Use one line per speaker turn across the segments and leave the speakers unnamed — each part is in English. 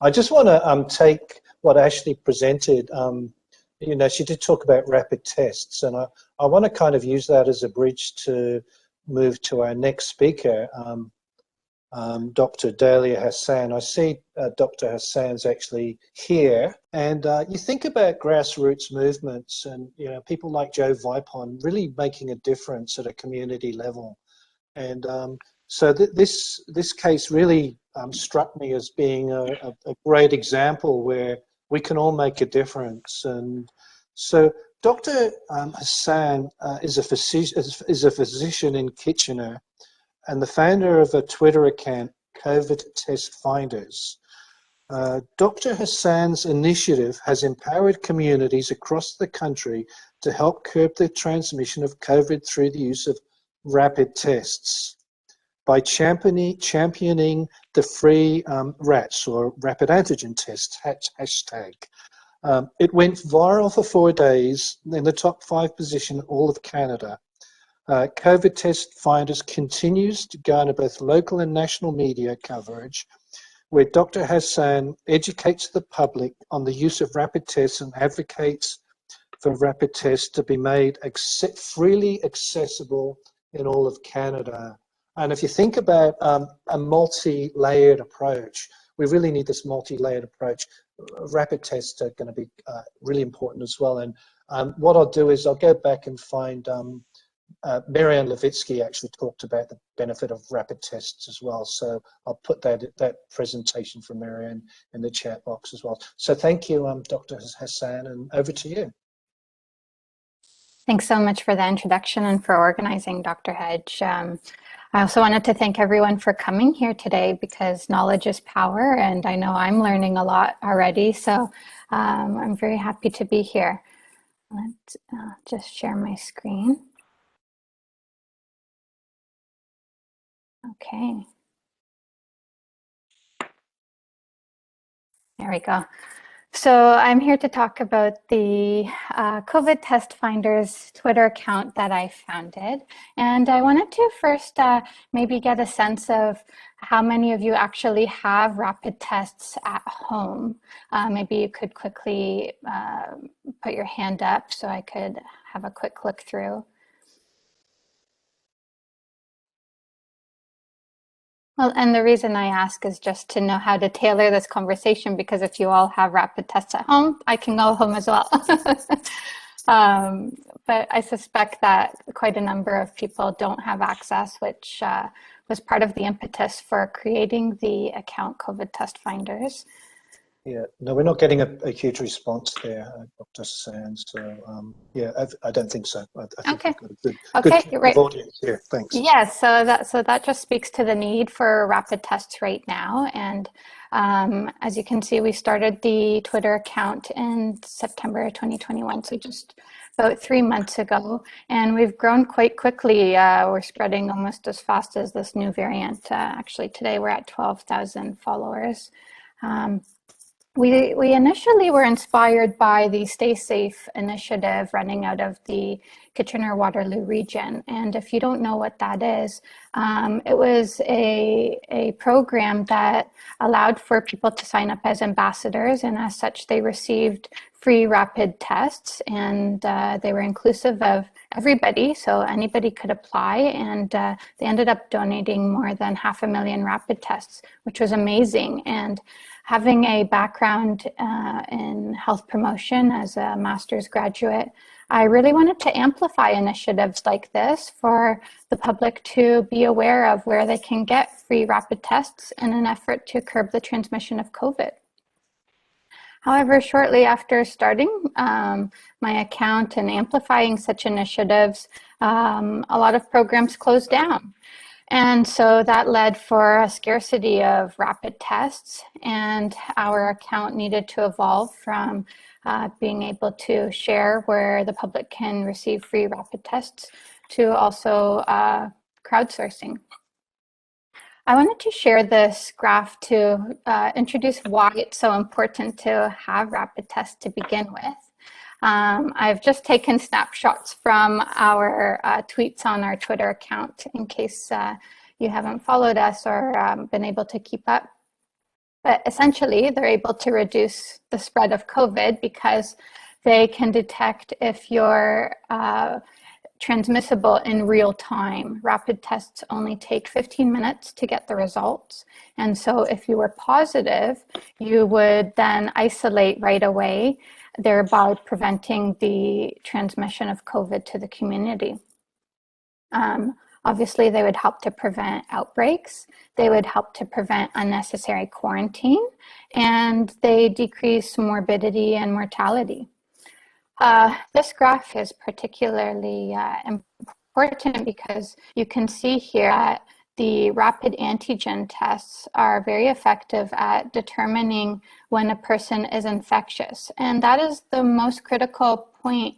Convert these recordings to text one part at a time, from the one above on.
I just want to take what Ashley presented. You know, she did talk about rapid tests, and I want to kind of use that as a bridge to move to our next speaker, Dr. Dalia Hassan. I see Dr. Hassan's actually here, and you think about grassroots movements, and you know, people like Joe Vipon really making a difference at a community level, and so this case really struck me as being a great example where we can all make a difference. And so Dr. Hassan is a physician in Kitchener and the founder of a Twitter account, COVID Test Finders. Dr. Hassan's initiative has empowered communities across the country to help curb the transmission of COVID through the use of rapid tests. By championing the free RATS, or rapid antigen test hashtag. It went viral for 4 days in the top 5 position in all of Canada. COVID Test Finders continues to garner both local and national media coverage, where Dr. Hassan educates the public on the use of rapid tests and advocates for rapid tests to be made freely accessible in all of Canada. And if you think about a multi-layered approach, we really need this multi-layered approach. Rapid tests are going to be really important as well. And what I'll do is I'll go back and find Marianne Levitsky actually talked about the benefit of rapid tests as well. So I'll put that presentation from Marianne in the chat box as well. So thank you, Dr. Hassan, and over to you.
Thanks so much for the introduction and for organizing, Dr. Hedge. I also wanted to thank everyone for coming here today because knowledge is power, and I know I'm learning a lot already, so I'm very happy to be here. Let's just share my screen. Okay. There we go. So I'm here to talk about the COVID Test Finders Twitter account that I founded. And I wanted to first maybe get a sense of how many of you actually have rapid tests at home. Maybe you could quickly put your hand up so I could have a quick look through. Well, and the reason I ask is just to know how to tailor this conversation, because if you all have rapid tests at home, I can go home as well. But I suspect that quite a number of people don't have access, which was part of the impetus for creating the account COVID Test Finders.
Yeah, no, we're not getting a huge response there, Dr. Sands. So yeah, I don't think so. I think
Okay.
we've got a good
Right.
audience here. Thanks.
Yeah, so that just speaks to the need for rapid tests right now. And as you can see, we started the Twitter account in September 2021, so just about 3 months ago, and we've grown quite quickly. We're spreading almost as fast as this new variant. Actually, today we're at 12,000 followers. We initially were inspired by the Stay Safe initiative running out of the Kitchener-Waterloo region. And if you don't know what that is, it was a program that allowed for people to sign up as ambassadors. And as such, they received free rapid tests, and they were inclusive of everybody. So anybody could apply, and they ended up donating more than 500,000 rapid tests, which was amazing. And having a background in health promotion as a master's graduate, I really wanted to amplify initiatives like this for the public to be aware of where they can get free rapid tests in an effort to curb the transmission of COVID. However, shortly after starting my account and amplifying such initiatives, a lot of programs closed down. And so that led for a scarcity of rapid tests, and our account needed to evolve from being able to share where the public can receive free rapid tests to also crowdsourcing. I wanted to share this graph to introduce why it's so important to have rapid tests to begin with. I've just taken snapshots from our tweets on our Twitter account in case you haven't followed us or been able to keep up. But essentially, they're able to reduce the spread of COVID because they can detect if you're transmissible in real time. Rapid tests only take 15 minutes to get the results. And so if you were positive, you would then isolate right away, thereby preventing the transmission of COVID to the community. Obviously, they would help to prevent outbreaks. They would help to prevent unnecessary quarantine, and they decrease morbidity and mortality. This graph is particularly important because you can see here that the rapid antigen tests are very effective at determining when a person is infectious. And that is the most critical point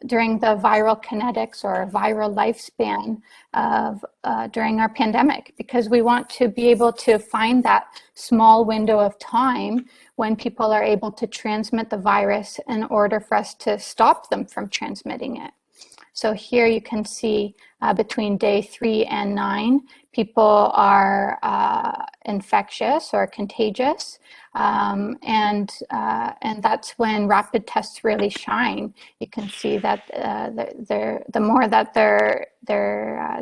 during the viral kinetics or viral lifespan of during our pandemic, because we want to be able to find that small window of time when people are able to transmit the virus in order for us to stop them from transmitting it. So here you can see between day 3 and 9, people are infectious or contagious, and that's when rapid tests really shine. You can see that the more that they're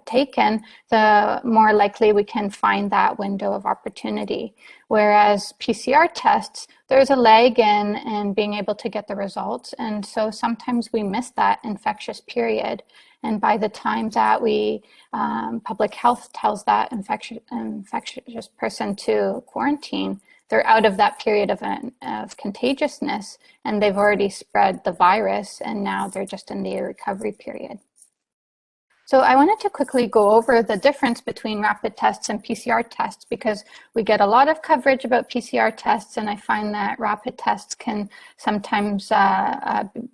taken, the more likely we can find that window of opportunity. Whereas PCR tests, there's a lag in being able to get the results, and so sometimes we miss that infectious period. And by the time that we, public health tells that infectious person to quarantine, they're out of that period of contagiousness, and they've already spread the virus, and now they're just in the recovery period. So I wanted to quickly go over the difference between rapid tests and PCR tests, because we get a lot of coverage about PCR tests, and I find that rapid tests can sometimes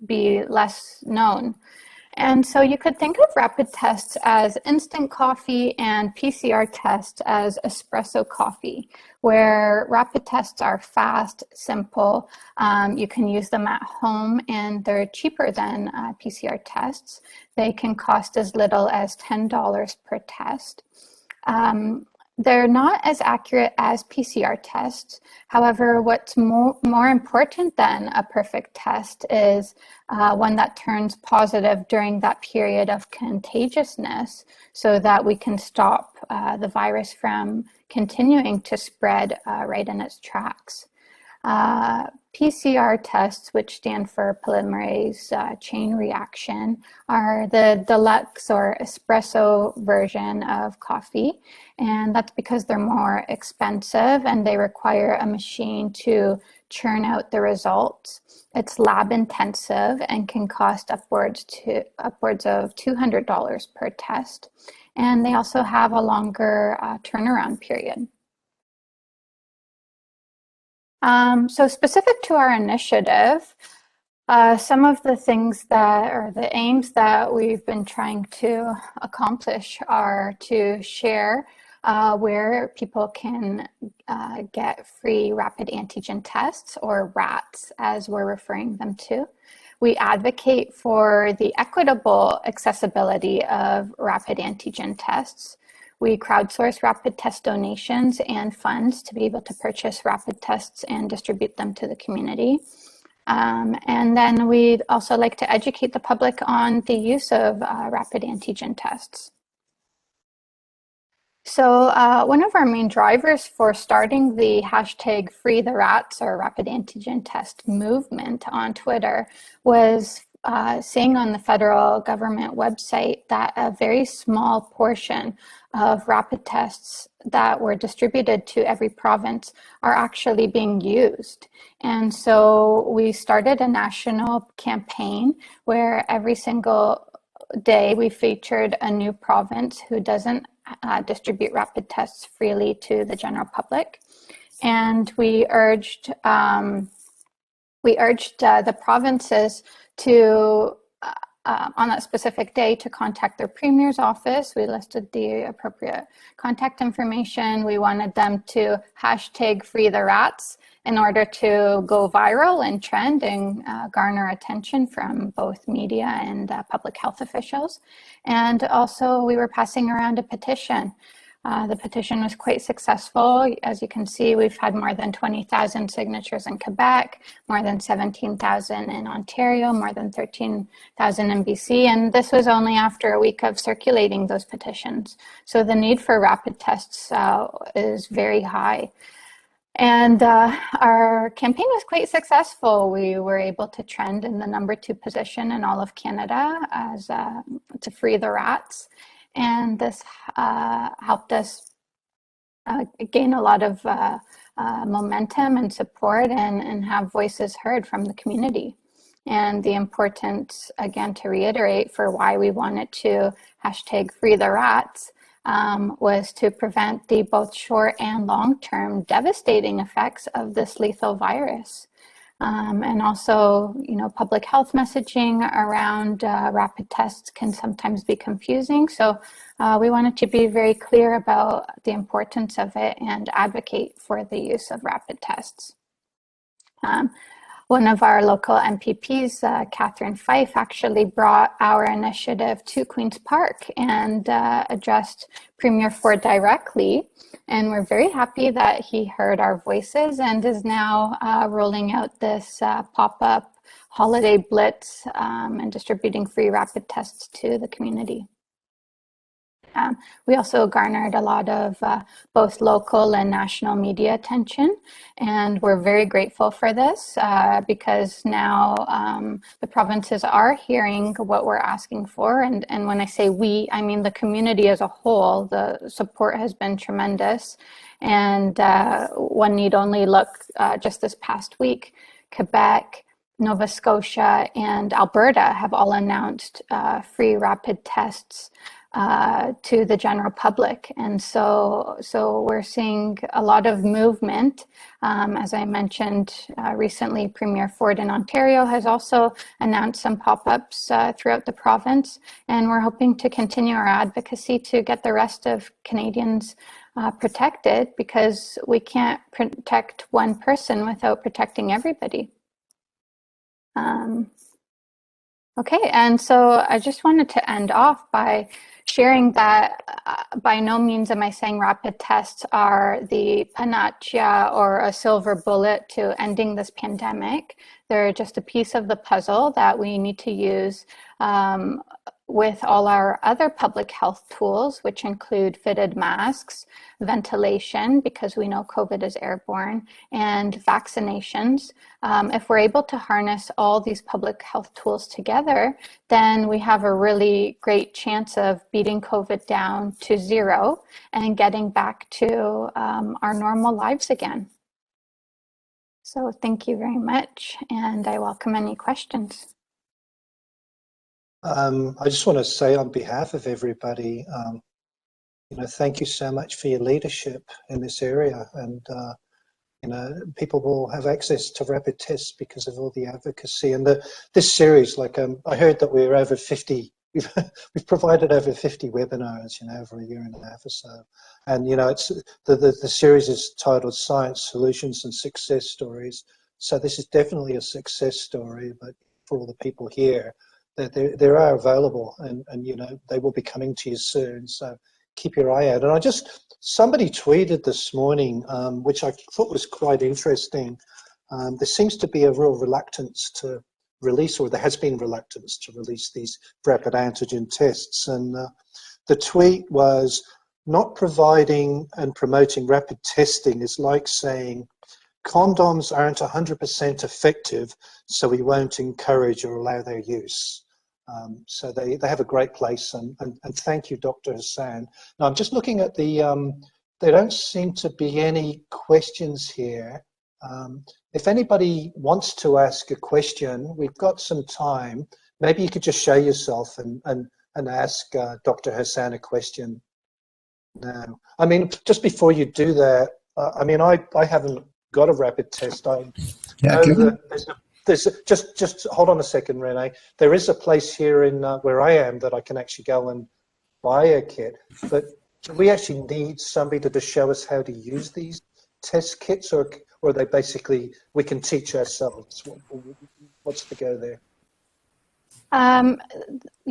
be less known. And so you could think of rapid tests as instant coffee and PCR tests as espresso coffee, where rapid tests are fast, simple. You can use them at home, and they're cheaper than PCR tests. They can cost as little as $10 per test. They're not as accurate as PCR tests. However, what's more important than a perfect test is one that turns positive during that period of contagiousness, so that we can stop the virus from continuing to spread right in its tracks. PCR tests, which stand for polymerase chain reaction, are the deluxe or espresso version of coffee. And that's because they're more expensive and they require a machine to churn out the results. It's lab intensive and can cost upwards of $200 per test. And they also have a longer turnaround period. So specific to our initiative, some of the things that, or the aims that we've been trying to accomplish are to share where people can get free rapid antigen tests, or RATs as we're referring them to. We advocate for the equitable accessibility of rapid antigen tests. We crowdsource rapid test donations and funds to be able to purchase rapid tests and distribute them to the community. And then we'd also like to educate the public on the use of rapid antigen tests. So one of our main drivers for starting the hashtag Free the Rats, or rapid antigen test movement on Twitter, was seeing on the federal government website that a very small portion of rapid tests that were distributed to every province are actually being used. And so we started a national campaign where every single day we featured a new province who doesn't distribute rapid tests freely to the general public. And we urged the provinces to, on that specific day, to contact their premier's office. We listed the appropriate contact information. We wanted them to hashtag Free the Rats in order to go viral and trend and garner attention from both media and public health officials. And also we were passing around a petition The petition was quite successful. As you can see, we've had more than 20,000 signatures in Quebec, more than 17,000 in Ontario, more than 13,000 in BC, and this was only after a week of circulating those petitions. So the need for rapid tests is very high. And our campaign was quite successful. We were able to trend in the #2 position in all of Canada as to free the rats. And this helped us gain a lot of momentum and support and have voices heard from the community. And the importance, again, to reiterate for why we wanted to hashtag free the rats was to prevent the both short and long-term devastating effects of this lethal virus. And also, public health messaging around rapid tests can sometimes be confusing. So we wanted to be very clear about the importance of it and advocate for the use of rapid tests. One of our local MPPs, Catherine Fife, actually brought our initiative to Queen's Park and addressed Premier Ford directly. And we're very happy that he heard our voices and is now rolling out this pop-up holiday blitz and distributing free rapid tests to the community. We also garnered a lot of both local and national media attention, and we're very grateful for this because now the provinces are hearing what we're asking for. And when I say we, I mean the community as a whole. The support has been tremendous, and one need only look just this past week. Quebec, Nova Scotia, and Alberta have all announced free rapid tests to the general public. And so we're seeing a lot of movement. As I mentioned recently, Premier Ford in Ontario has also announced some pop-ups throughout the province, and we're hoping to continue our advocacy to get the rest of Canadians protected, because we can't protect one person without protecting everybody. Okay, and so I just wanted to end off by sharing that by no means am I saying rapid tests are the panacea or a silver bullet to ending this pandemic. They're just a piece of the puzzle that we need to use with all our other public health tools, which include fitted masks, ventilation, because we know COVID is airborne, and vaccinations. If we're able to harness all these public health tools together, then we have a really great chance of beating COVID down to zero and getting back to our normal lives again. So thank you very much, and I welcome any questions.
I just want to say on behalf of everybody, thank you so much for your leadership in this area. And, people will have access to rapid tests because of all the advocacy. And this series, I heard that we're over 50, we've provided over 50 webinars, over a year and a half or so. And, it's the series is titled Science, Solutions and Success Stories. So this is definitely a success story, but for all the people here, they are available, and they will be coming to you soon, so keep your eye out. And somebody tweeted this morning, which I thought was quite interesting. There seems to be a real reluctance to release, or there has been reluctance to release these rapid antigen tests, and the tweet was, not providing and promoting rapid testing is like saying condoms aren't 100% effective, so we won't encourage or allow their use. So they have a great place, and thank you, Dr. Hassan. Now I'm just looking at there don't seem to be any questions here. If anybody wants to ask a question, we've got some time. Maybe you could just show yourself and ask Dr. Hassan a question now. I mean, just before you do that, I haven't got a rapid test. I know that there's just hold on a second, Renee. There is a place here in where I am that I can actually go and buy a kit, but do we actually need somebody to just show us how to use these test kits, or are they basically we can teach ourselves? What's the go there?
Um,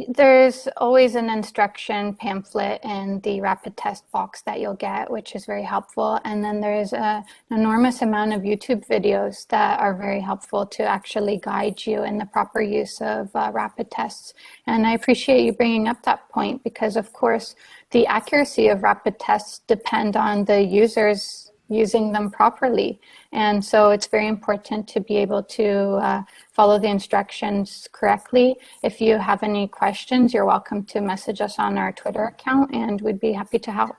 there's always an instruction pamphlet in the rapid test box that you'll get, which is very helpful. And then there's an enormous amount of YouTube videos that are very helpful to actually guide you in the proper use of rapid tests. And I appreciate you bringing up that point because, of course, the accuracy of rapid tests depend on the users using them properly. And so it's very important to be able to follow the instructions correctly. If you have any questions, you're welcome to message us on our Twitter account and we'd be happy to help.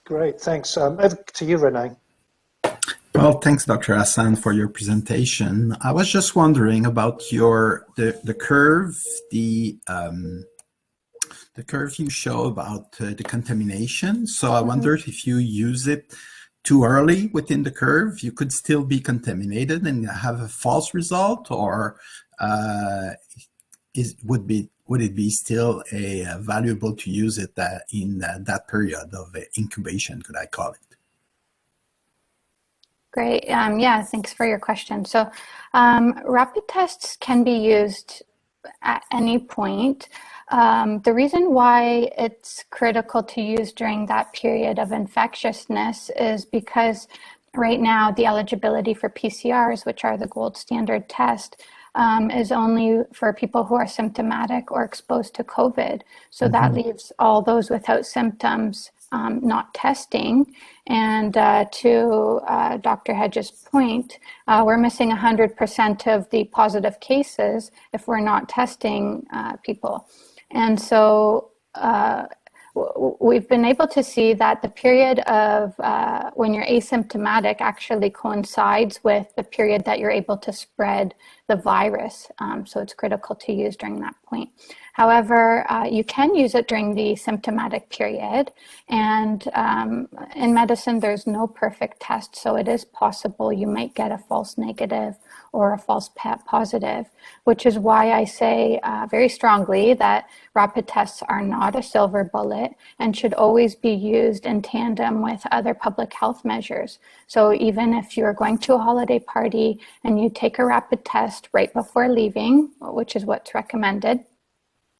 Great, thanks. Over to you, Renee.
Well, thanks, Dr. Hassan, for your presentation. I was just wondering about the curve, the curve you show about the contamination. So I wondered if you use it too early within the curve, you could still be contaminated and have a false result, or would it be still valuable to use it in that period of incubation, could I call it?
Great. Yeah, thanks for your question. So rapid tests can be used at any point. The reason why it's critical to use during that period of infectiousness is because right now the eligibility for PCRs, which are the gold standard test, is only for people who are symptomatic or exposed to COVID. So that leaves all those without symptoms not testing. And to Dr. Hedges' point, we're missing 100% of the positive cases if we're not testing people. And so we've been able to see that the period of when you're asymptomatic actually coincides with the period that you're able to spread the virus. So it's critical to use during that point. However, you can use it during the symptomatic period. And in medicine, there's no perfect test. So it is possible you might get a false negative or a false positive, which is why I say very strongly that rapid tests are not a silver bullet and should always be used in tandem with other public health measures. So even if you're going to a holiday party and you take a rapid test right before leaving, which is what's recommended,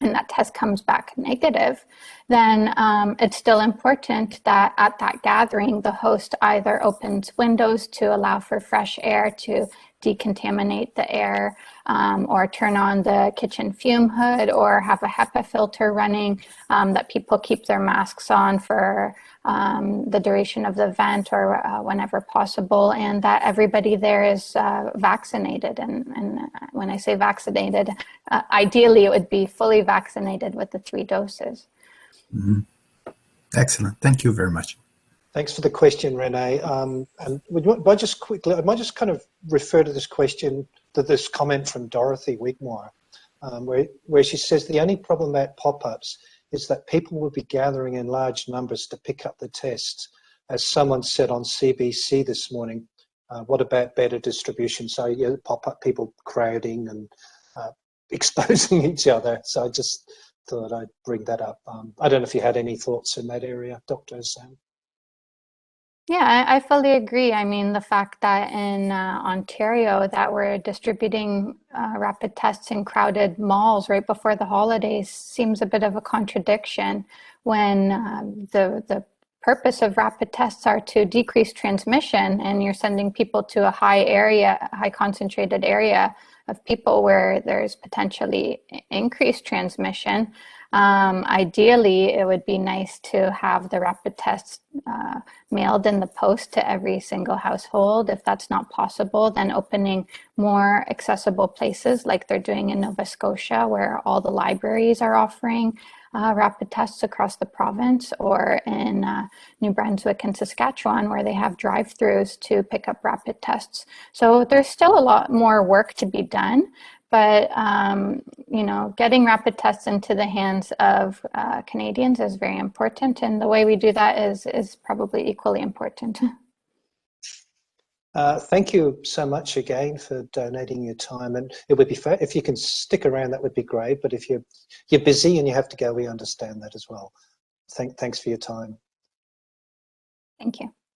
and that test comes back negative, then it's still important that at that gathering, the host either opens windows to allow for fresh air to decontaminate the air, or turn on the kitchen fume hood, or have a HEPA filter running, that people keep their masks on for the duration of the event or whenever possible, and that everybody there is vaccinated. And when I say vaccinated, ideally it would be fully vaccinated with the 3 doses.
Excellent. Thank you very much.
Thanks for the question, Renee. And I might just kind of refer to this question, to this comment from Dorothy Wigmore, where she says the only problem at pop-ups is that people will be gathering in large numbers to pick up the tests. As someone said on CBC this morning, what about better distribution? So yeah, pop-up people crowding and exposing each other. So I just thought I'd bring that up. I don't know if you had any thoughts in that area, Dr. Hassan.
Yeah, I fully agree. I mean, the fact that in Ontario that we're distributing rapid tests in crowded malls right before the holidays seems a bit of a contradiction when the purpose of rapid tests are to decrease transmission, and you're sending people to a high concentrated area of people where there's potentially increased transmission. Ideally, it would be nice to have the rapid tests mailed in the post to every single household. If that's not possible, then opening more accessible places like they're doing in Nova Scotia, where all the libraries are offering rapid tests across the province, or in New Brunswick and Saskatchewan, where they have drive-thrus to pick up rapid tests. So there's still a lot more work to be done. But, you know, getting rapid tests into the hands of Canadians is very important. And the way we do that is probably equally important.
Thank you so much again for donating your time. And it would be fair if you can stick around, that would be great. But if you're busy and you have to go, we understand that as well. Thanks for your time.
Thank you.